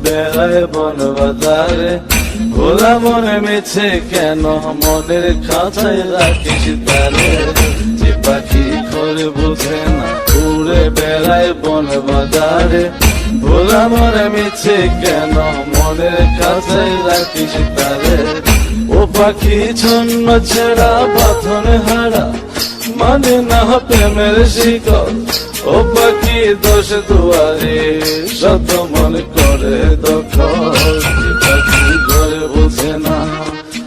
বেড়ায় বন বাজারে, ভোলা মনে মিছে কেন মনের খাঁচায় রাখিস তারে। যে পাখি ঘরে বোঝে না উড়ে বেড়ায় বন বাজারে, ভোলা মনে মিছে কেন মনের খাঁচায় রাখিস তারে। ও পাখি ছন্ন ছেড়া বাঁধন হারা, মানে না প্রেমের শিকল। ও পাখি দোষ দুয়ারে, শত মন করে দখল। যে পাখি ঘরে বোঝে না,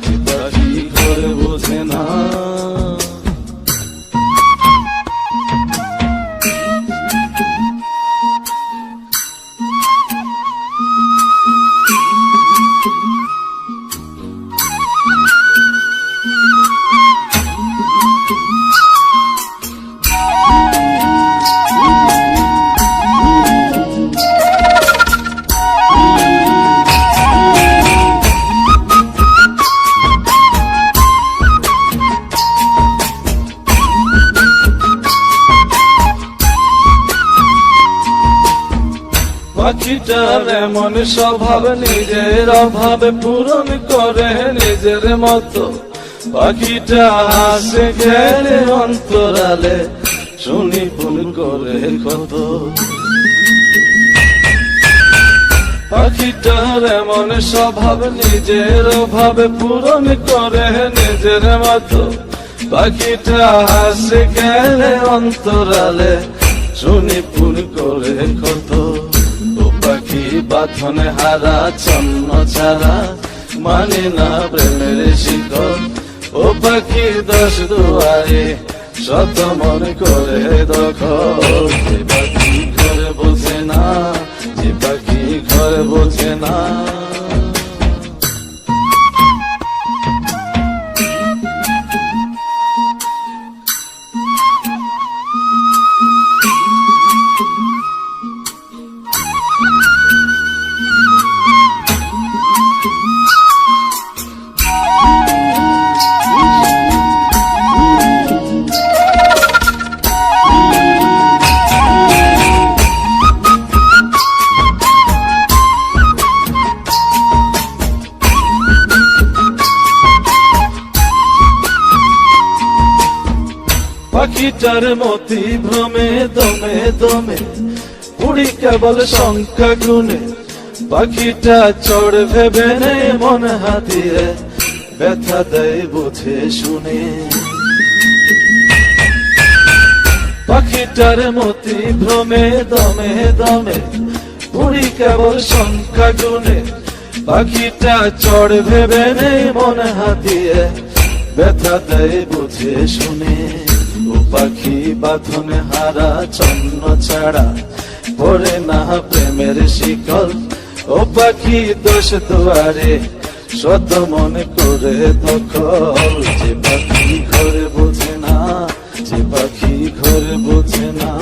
যে পাখি ঘরে বোঝে না। পাখিটার এমন স্বভাব, নিজের অভাবে পূরণ করে নিজের মতো। পাখিটা হাসে খেলে অন্তরালে, শুনি ফুল করে কত। পাখিটার এমন স্বভাব, নিজের অভাবে পূরণ করে নিজের মতো। পাখিটা হাসে খেলে অন্তরালে, শুনি ফুল করে কত। পাখি বাঁধনে হারা, ছন্ন ছাড়া, মানে না প্রেমের শিকল। ও পাখি দোষ দুয়ারে, শত মন করে দখল। যে পাখি ঘরে বোঝে না, যে পাখি ঘরে বোঝে না। পাখিটার মতি ভ্রমে দমে দমে, উড়ি কেবল সংখ্যা গুনে। পাখিটা চড় ভেবে নেই মন হাতিয়ে, ব্যথা দেয় বুঝে শুনে। পাখিটার মতি ভ্রমে দমে দমে, উড়ি কেবল সংখ্যা গুনে। পাখিটা চড় ভেবে নেই মন হাতিয়ে, ব্যথা দেয় বুঝে শুনে। ও পাখি বাঁধনে হারা, ছন্ন ছাড়া, পড়ে না প্রেমের শিকল। ও পাখি দোষ দুয়ারে, শত মন করে দখল। যে পাখি ঘরে বোঝে না, যে পাখি ঘরে বোঝে না।